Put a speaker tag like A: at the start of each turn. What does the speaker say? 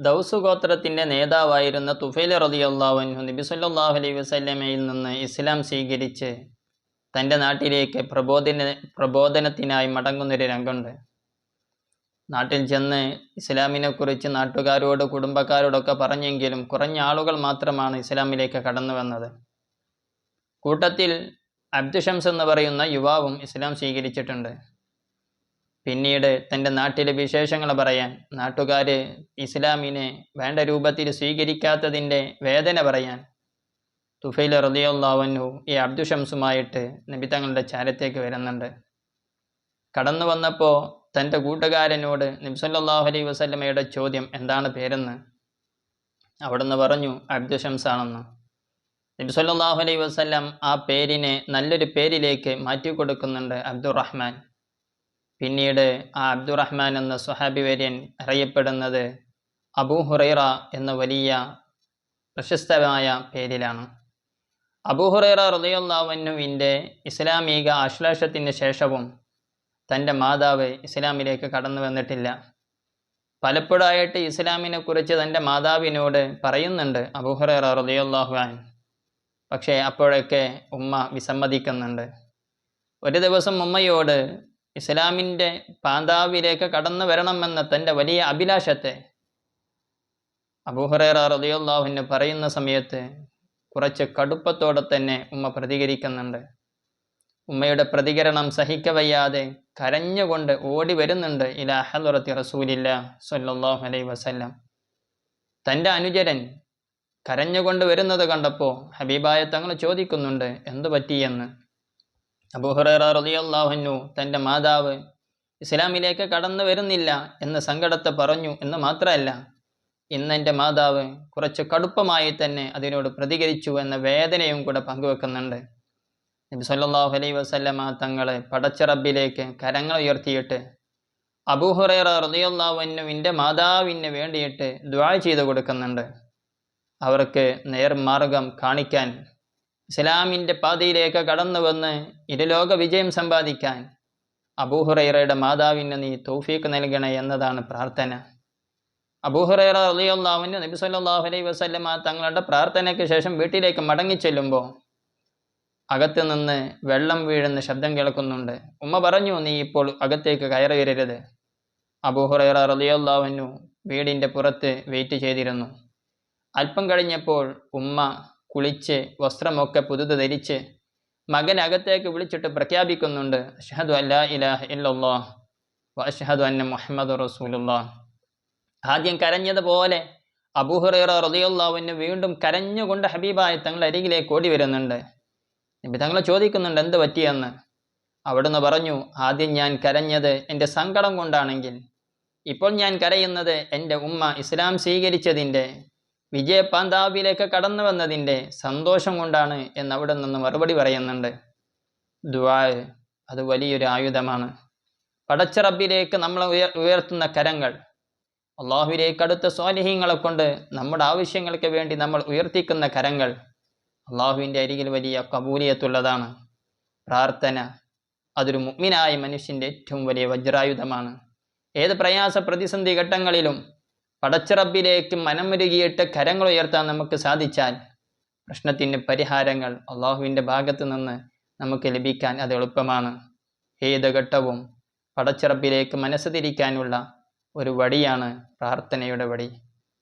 A: Those ഗോത്രത്തിൻ്റെ നേതാവായിരുന്ന തുഫൈൽ റളിയല്ലാഹു അൻഹു നബി സല്ലല്ലാഹു അലൈഹി വസല്ലമയിൽ നിന്ന് ഇസ്ലാം സ്വീകരിച്ച് തൻ്റെ നാട്ടിലേക്ക് പ്രബോധനത്തിനായി മടങ്ങുന്നൊരു രംഗമുണ്ട്. നാട്ടിൽ ചെന്ന് ഇസ്ലാമിനെക്കുറിച്ച് നാട്ടുകാരോട് കുടുംബക്കാരോടൊക്കെ പറഞ്ഞെങ്കിലും കുറഞ്ഞ ആളുകൾ മാത്രമാണ് ഇസ്ലാമിലേക്ക് കടന്നു വന്നത്. കൂട്ടത്തിൽ അബ്ദു ഷംസ് എന്ന് പറയുന്ന യുവാവും ഇസ്ലാം സ്വീകരിച്ചിട്ടുണ്ട്. പിന്നീട് തൻ്റെ നാട്ടിലെ വിശേഷങ്ങൾ പറയാൻ, നാട്ടുകാർ ഇസ്ലാമിനെ വേണ്ട രൂപത്തിൽ സ്വീകരിക്കാത്തതിൻ്റെ വേദന പറയാൻ തുഫൈൽ റളിയല്ലാഹു അൻഹു ഈ അബ്ദു ഷംസുമായിട്ട് നബി തങ്ങളുടെ ചാരത്തേക്ക് വരുന്നുണ്ട്. കടന്നു വന്നപ്പോൾ തൻ്റെ കൂട്ടുകാരനോട് നബി സല്ലല്ലാഹു അലൈഹി വസല്ലമയുടെ ചോദ്യം എന്താണ് പേരെന്ന്. അവിടുന്ന് പറഞ്ഞു അബ്ദു ഷംസ് ആണെന്ന്. നബി സല്ലല്ലാഹു അലൈഹി വസല്ലം ആ പേരിനെ നല്ലൊരു പേരിലേക്ക് മാറ്റി കൊടുക്കുന്നുണ്ട്, അബ്ദുറഹ്മാൻ. പിന്നീട് ആ അബ്ദുറഹ്മാൻ എന്ന സ്വഹാബി വര്യൻ അറിയപ്പെടുന്നത് അബൂ ഹുറൈറ എന്ന വലിയ പ്രശസ്തമായ പേരിലാണ്. അബൂ ഹുറൈറ റളിയല്ലാഹു അൻഹുവിൻ്റെ ഇസ്ലാമിക ആശ്ലേഷത്തിന് ശേഷവും തൻ്റെ മാതാവ് ഇസ്ലാമിലേക്ക് കടന്നു വന്നിട്ടില്ല. പലപ്പോഴായിട്ട് ഇസ്ലാമിനെ കുറിച്ച് തൻ്റെ മാതാവിനോട് പറയുന്നുണ്ട് അബൂ ഹുറൈറ റളിയല്ലാഹു അൻഹു. പക്ഷേ അപ്പോഴൊക്കെ ഉമ്മ വിസമ്മതിക്കുന്നുണ്ട്. ഒരു ദിവസം ഉമ്മയോട് ഇസ്ലാമിൻ്റെ പാന്താവിലേക്ക് കടന്നു വരണമെന്ന തൻ്റെ വലിയ അഭിലാഷത്തെ അബൂ ഹുറൈറ റളിയല്ലാഹു അൻഹു പറയുന്ന സമയത്ത് കുറച്ച് കടുപ്പത്തോടെ തന്നെ ഉമ്മ പ്രതികരിക്കുന്നുണ്ട്. ഉമ്മയുടെ പ്രതികരണം സഹിക്കവയ്യാതെ കരഞ്ഞുകൊണ്ട് ഓടി വരുന്നുണ്ട് ഇലാ ഹളറത്തി റസൂലില്ലാഹി സ്വല്ലല്ലാഹു അലൈഹി വസല്ലം. തൻ്റെ അനുചരൻ കരഞ്ഞുകൊണ്ട് വരുന്നത് കണ്ടപ്പോൾ ഹബീബായ തങ്ങൾ ചോദിക്കുന്നുണ്ട് എന്തു പറ്റിയെന്ന്. അബൂ ഹുറൈറ റളിയല്ലാഹു അൻഹു തൻ്റെ മാതാവ് ഇസ്ലാമിലേക്ക് കടന്നു വരുന്നില്ല എന്ന് സങ്കടത്തെ പറഞ്ഞു എന്ന് മാത്രമല്ല, ഇന്ന് എൻ്റെ മാതാവ് കുറച്ച് കടുപ്പമായി തന്നെ അതിനോട് പ്രതികരിച്ചു എന്ന വേദനയും കൂടെ പങ്കുവെക്കുന്നുണ്ട്. നബി സല്ലല്ലാഹു അലൈഹി വസല്ലമ തങ്ങൾ പടച്ച റബ്ബിലേക്ക് കരങ്ങൾ ഉയർത്തിയിട്ട് അബൂ ഹുറൈറ റളിയല്ലാഹു അൻഹുവിൻ്റെ മാതാവിന് വേണ്ടിയിട്ട് ദുആ ചെയ്തു കൊടുക്കുന്നുണ്ട്. അവർക്ക് നേർമാർഗം കാണിക്കാൻ, ഇസ്ലാമിൻ്റെ പാതയിലേക്ക് കടന്നു വന്ന് ഇരുലോക വിജയം സമ്പാദിക്കാൻ അബൂ ഹുറൈറയുടെ മാതാവിന് നീ തൗഫീഖ് നൽകണേ എന്നതാണ് പ്രാർത്ഥന. അബൂ ഹുറൈറ റളിയല്ലാഹു അൻഹു നബി സല്ലല്ലാഹു അലൈഹി വസല്ലമ തങ്ങളുടെ പ്രാർത്ഥനയ്ക്ക് ശേഷം വീട്ടിലേക്ക് മടങ്ങിച്ചെല്ലുമ്പോൾ അകത്ത് നിന്ന് വെള്ളം വീഴുന്ന ശബ്ദം കേൾക്കുന്നുണ്ട്. ഉമ്മ പറഞ്ഞു നീ ഇപ്പോൾ അകത്തേക്ക് കയറി വരരുത്. അബൂ ഹുറൈറ റളിയല്ലാഹു അൻഹു വീടിൻ്റെ പുറത്ത് വെയിറ്റ് ചെയ്തിരുന്നു. അല്പം കഴിഞ്ഞപ്പോൾ ഉമ്മ കുളിച്ച് വസ്ത്രമൊക്കെ പുതുത് ധരിച്ച് മകൻ അകത്തേക്ക് വിളിച്ചിട്ട് പ്രഖ്യാപിക്കുന്നുണ്ട് അഷ്ഹദു അല്ലാ ഇലാഹ ഇല്ലല്ലാഹ് വ അഷ്ഹദു അന്ന മുഹമ്മദുർ റസൂലുള്ളാഹ്. ആദ്യം കരഞ്ഞതുപോലെ അബൂ ഹുറൈറ റളിയല്ലാഹു അൻഹു വീണ്ടും കരഞ്ഞുകൊണ്ട് ഹബീബായ തങ്ങൾ അരികിലേക്ക് ഓടി വരുന്നുണ്ട്. നബി തങ്ങൾ ചോദിക്കുന്നുണ്ട് എന്ത് പറ്റിയെന്ന്. അവിടുന്ന് പറഞ്ഞു ആദ്യം ഞാൻ കരഞ്ഞത് എൻ്റെ സങ്കടം കൊണ്ടാണെങ്കിൽ ഇപ്പോൾ ഞാൻ കരയുന്നത് എൻ്റെ ഉമ്മ ഇസ്ലാം സ്വീകരിച്ചതിൻ്റെ വിജയപാന്താവിലേക്ക് കടന്നു വന്നതിൻ്റെ സന്തോഷം കൊണ്ടാണ് എന്ന് അവിടെ നിന്ന് മറുപടി പറയുന്നുണ്ട്. ദുആ അത് വലിയൊരു ആയുധമാണ്. പടച്ച റബ്ബിലേക്ക് നമ്മൾ ഉയർത്തുന്ന കരങ്ങൾ, അള്ളാഹുവിലേക്ക് അടുത്ത സ്വാലിഹീങ്ങളെ കൊണ്ട് നമ്മുടെ ആവശ്യങ്ങൾക്ക് വേണ്ടി നമ്മൾ ഉയർത്തിക്കുന്ന കരങ്ങൾ അള്ളാഹുവിൻ്റെ അരികിൽ വലിയ കബൂലിയത്തുള്ളതാണ്. പ്രാർത്ഥന അതൊരു മുഅ്മിനായ മനുഷ്യൻ്റെ ഏറ്റവും വലിയ വജ്രായുധമാണ്. ഏത് പ്രയാസ പ്രതിസന്ധി ഘട്ടങ്ങളിലും പടച്ച റബ്ബിലേക്ക് മനമുരുകിയിട്ട് കരങ്ങൾ ഉയർത്താൻ നമുക്ക് സാധിച്ചാൽ പ്രശ്നത്തിൻ്റെ പരിഹാരങ്ങൾ അള്ളാഹുവിൻ്റെ ഭാഗത്ത് നിന്ന് നമുക്ക് ലഭിക്കാൻ അത് എളുപ്പമാണ്. ഏത് ഘട്ടവും പടച്ച റബ്ബിലേക്ക് മനസ്സ് തിരിക്കാനുള്ള ഒരു വടിയാണ് പ്രാർത്ഥനയുടെ വടി.